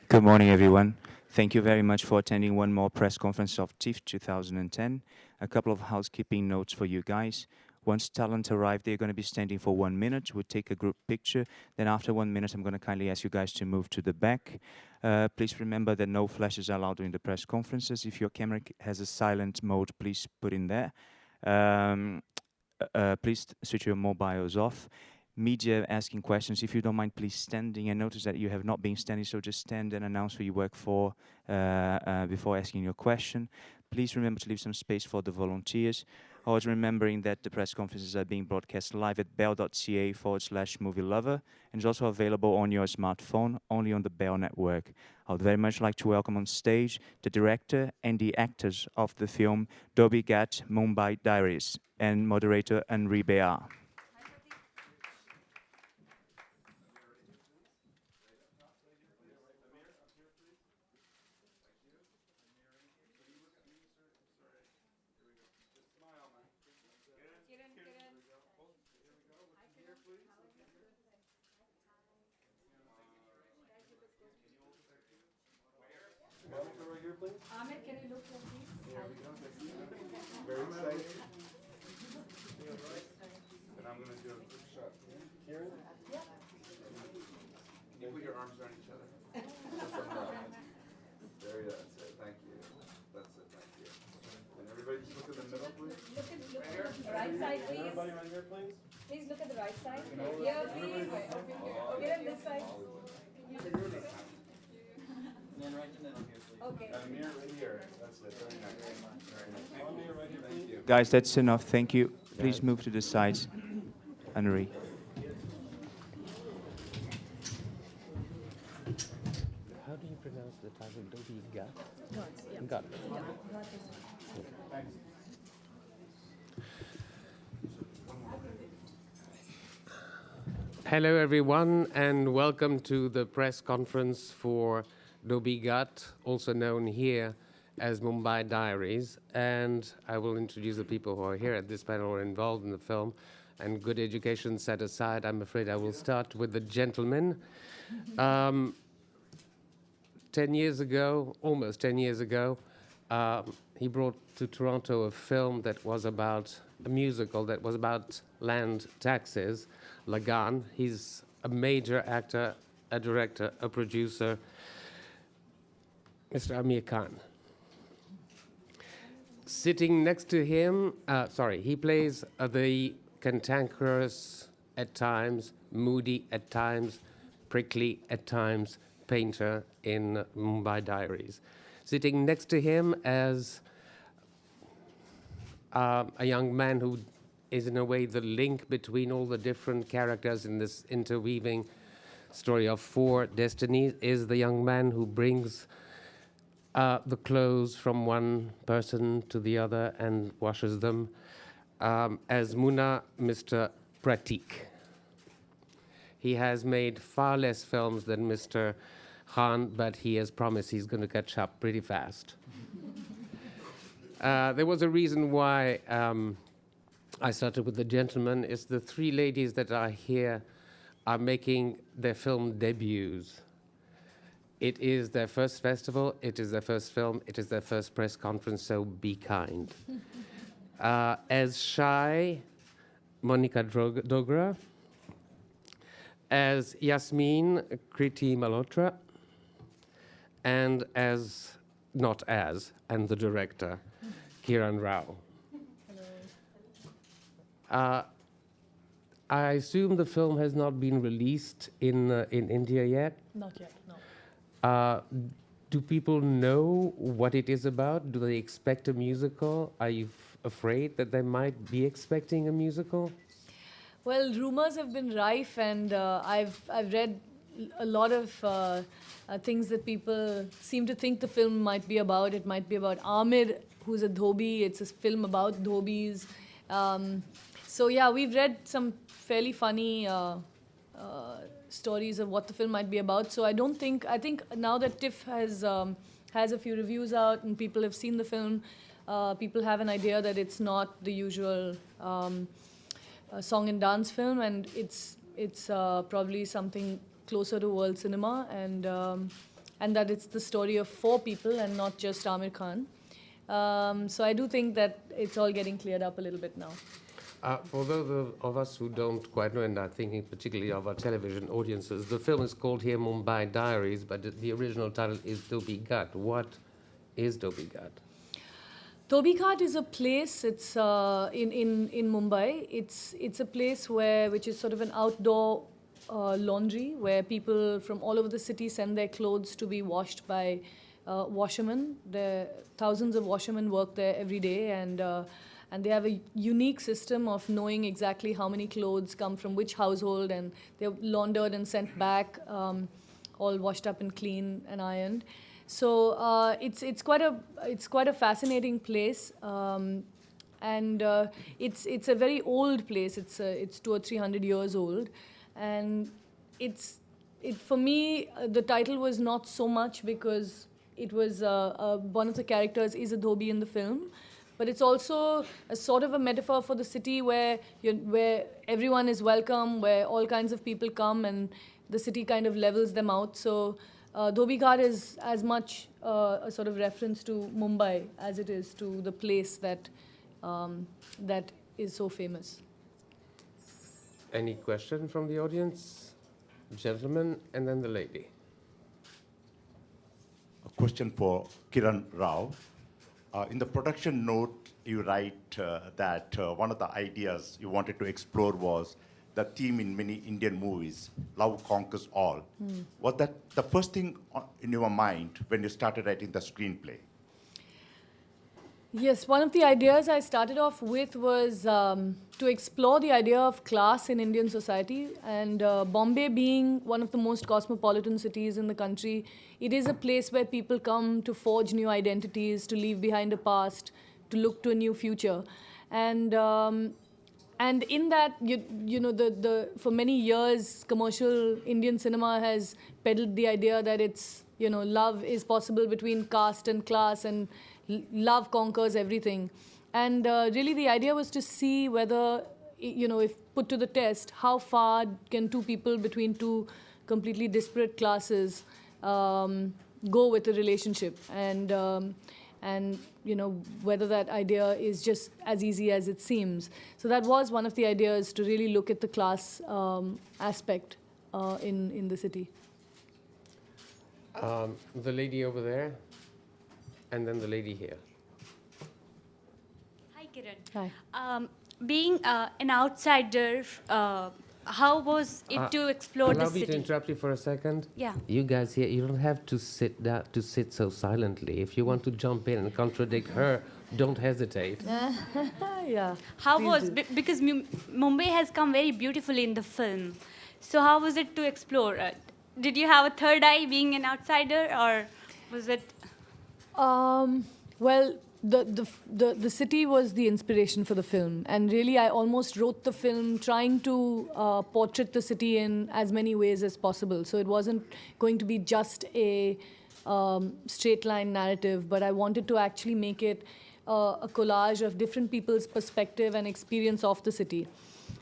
Good morning, everyone. Thank you very much for attending one more press conference of TIFF 2010. A couple of housekeeping notes for you guys. Once talent arrive, they're going to be standing for 1 minute. We'll take a group picture. Then after 1 minute, I'm going to kindly ask you guys to move to the back. Please remember that no flashes are allowed during the press conferences. If your camera has a silent mode, please put in there. Please switch your mobiles off. Media asking questions, if you don't mind, please standing. I notice that you have not been standing, so just stand and announce who you work for before asking your question. Please remember to leave some space for the volunteers. Always remembering that the press conferences are being broadcast live at bell.ca/movie lover, and is also available on your smartphone, only on the Bell network. I would very much like to welcome on stage the director and the actors of the film Dhobi Ghat, Mumbai Diaries, and moderator Henri Béat. Ahmed, can you look here, please? Very excited. And I'm going to do a quick shot. Kieran? Yeah. Can you put your arms around each other? There you go. That's it. Thank you. That's it. Thank you. And everybody just look in the middle, please. Look at the right side, please. Everybody right here, please. Please look at the right side. Here, please. Here on this side. Okay. And Amir right here. That's it. Very nice. Very nice. Amir right here. Thank you. Guys, that's enough. Thank you. Please move to the sides. Henri. How do you pronounce the title? Dhobi Ghat? Yeah. Ghat. Hello, everyone, and welcome to the press conference for Dhobi Ghat, also known here as Mumbai Diaries. And I will introduce the people who are here at this panel or involved in the film. And good education set aside, I'm afraid I will start with the gentleman. 10 years ago, almost 10 years ago, he brought to Toronto a film that was about a musical that was about land taxes, Lagan. He's a major actor, a director, a producer, Mr. Amir Khan. Sitting next to him, he plays the cantankerous at times, moody at times, prickly at times, painter in Mumbai Diaries. Sitting next to him as a young man who is in a way the link between all the different characters in this interweaving story of four destinies is the young man who brings the clothes from one person to the other and washes them. As Muna, Mr. Pratik. He has made far less films than Mr. Khan, but he has promised he's going to catch up pretty fast. There was a reason why I started with the gentleman. It's the three ladies that are here are making their film debuts. It is their first festival, it is their first film, it is their first press conference, so be kind. As Shai, Monica Dogra. As Yasmin, Kriti Malhotra. And as, not as, and the director, Kiran Rao. I assume the film has not been released in India yet. Not yet, no. Do people know what it is about? Do they expect a musical? Are you afraid that they might be expecting a musical? Well, rumors have been rife, and I've read a lot of things that people seem to think the film might be about. It might be about Amir, who's a Dhobi. It's a film about Dhobis. So yeah, we've read some fairly funny stories of what the film might be about. So I think now that TIFF has a few reviews out and people have seen the film, people have an idea that it's not the usual song and dance film, and it's probably something closer to world cinema. And and that it's the story of 4 people and not just Amir Khan. So I do think that it's all getting cleared up a little bit now. For those of us who don't quite know, and I'm thinking particularly of our television audiences, the film is called here Mumbai Diaries, but the original title is Dhobi Ghat. What is Dhobi Ghat? Dhobi Ghat is a place. It's in Mumbai. It's a place which is sort of an outdoor laundry where people from all over the city send their clothes to be washed by washermen. Thousands of washermen work there every day, and they have a unique system of knowing exactly how many clothes come from which household, and they're laundered and sent back, all washed up and clean and ironed. So it's quite a fascinating place, and it's a very old place. It's 200 or 300 years old, and for me the title was not so much because it was one of the characters is a Dhobi in the film, but it's also a sort of a metaphor for the city where everyone is welcome, where all kinds of people come, and the city kind of levels them out. So Dhobi Ghat is as much a sort of reference to Mumbai as it is to the place that is so famous. Any question from the audience? Gentleman, and then the lady. A question for Kiran Rao. In the production note, you write that one of the ideas you wanted to explore was the theme in many Indian movies, love conquers all. Was that the first thing in your mind when you started writing the screenplay? Yes, one of the ideas I started off with was to explore the idea of class in Indian society. And Bombay being one of the most cosmopolitan cities in the country, it is a place where people come to forge new identities, to leave behind a past, to look to a new future. And in that, you know, for many years, commercial Indian cinema has peddled the idea that it's, you know, love is possible between caste and class, and love conquers everything. And really the idea was to see whether, you know, if put to the test, how far can 2 people between 2 completely disparate classes go with a relationship, and you know, whether that idea is just as easy as it seems. So that was one of the ideas, to really look at the class aspect in the city. The lady over there, and then the lady here. Hi, Kiran. Hi. Being an outsider, how was it to explore the Allow me city? to interrupt you for a second. Yeah. You guys here, you don't have to sit down, to sit so silently. If you want to jump in and contradict her, don't hesitate. Yeah. How Please was do. because Mumbai has come very beautifully in the film. So how was it to explore? Did you have a third eye being an outsider, or was it? Well, the city was the inspiration for the film, and really I almost wrote the film trying to portrait the city in as many ways as possible. So it wasn't going to be just a straight line narrative, but I wanted to actually make it a collage of different people's perspective and experience of the city.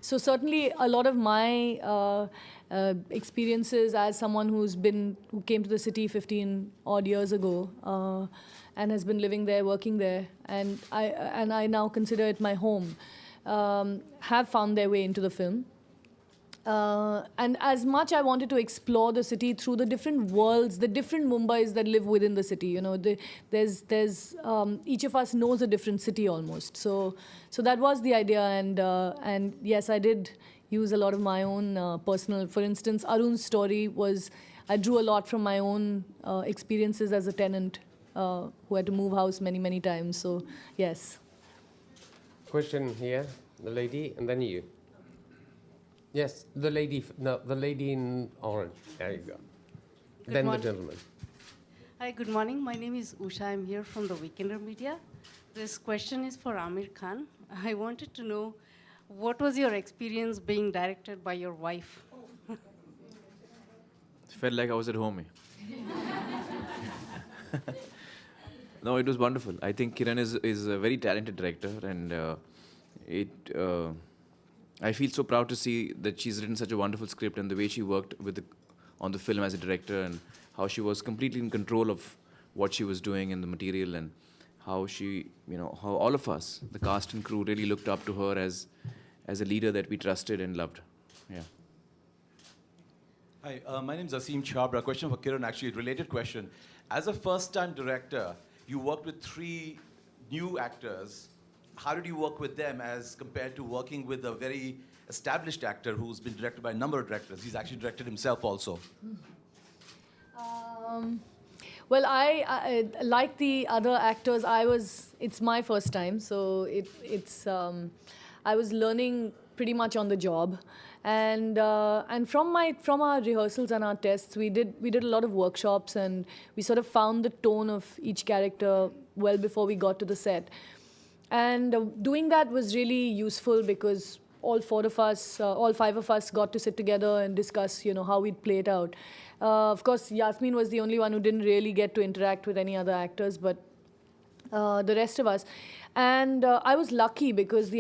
So certainly a lot of my experiences as someone who came to the city 15 odd years ago and has been living there, working there, and I now consider it my home, have found their way into the film. And as much I wanted to explore the city through the different worlds, the different Mumbais that live within the city. You know, there's each of us knows a different city almost. So that was the idea, and yes, I did use a lot of my own personal. For instance, Arun's story was, I drew a lot from my own experiences as a tenant who had to move house many times. So yes. Question here, the lady, and then you. Yes, the lady. No, the lady in orange. There you go. Then the gentleman. Hi, good morning. My name is Usha. I'm here from the Weekender Media. This question is for Amir Khan. I wanted to know, what was your experience being directed by your wife? Felt like I was at home. No, it was wonderful. I think Kiran is a very talented director, and I feel so proud to see that she's written such a wonderful script, and the way she worked on the film as a director, and how she was completely in control of what she was doing and the material, and how she, how all of us, the cast and crew, really looked up to her as a leader that we trusted and loved. Yeah. Hi, my name is Asim Chabra. Question for Kiran, actually, a related question. As a first-time director, you worked with 3 new actors. How did you work with them as compared to working with a very established actor who's been directed by a number of directors? He's actually directed himself also. Well, I like the other actors. It's my first time, so I was learning pretty much on the job, and from our rehearsals and our tests, we did a lot of workshops, and we sort of found the tone of each character well before we got to the set, and doing that was really useful because all 5 of us got to sit together and discuss, how we'd play it out. Of course, Yasmin was the only one who didn't really get to interact with any other actors, but the rest of us. And I was lucky because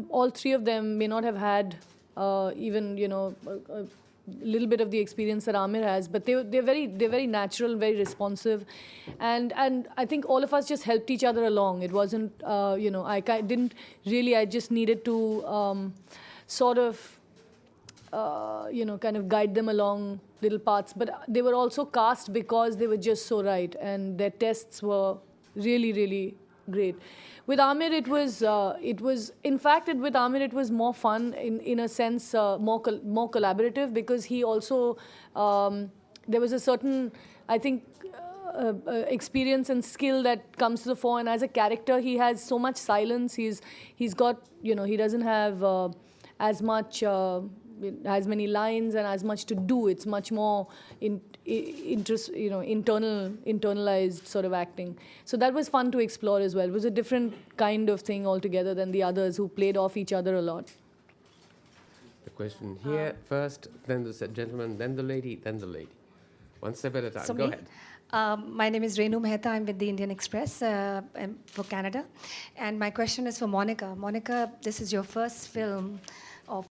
all 3 of them may not have had even, a little bit of the experience that Amir has, but they're very natural, very responsive, and I think all of us just helped each other along. It wasn't, I just needed to sort of, kind of guide them along little parts, but they were also cast because they were just so right, and their tests were really, really great. With Amir, it was more fun in a sense, more collaborative, because he also, there was a certain, I think, experience and skill that comes to the fore, and as a character, he has so much silence. He's got, he doesn't have as much, as many lines and as much to do. It's much more internalized sort of acting. So that was fun to explore as well. It was a different kind of thing altogether than the others who played off each other a lot. The question here first, then the gentleman, then the lady, then the lady. One step at a time. So Go me? ahead. My name is Renu Mehta. I'm with the Indian Express for Canada. And my question is for Monica. Monica, this is your first film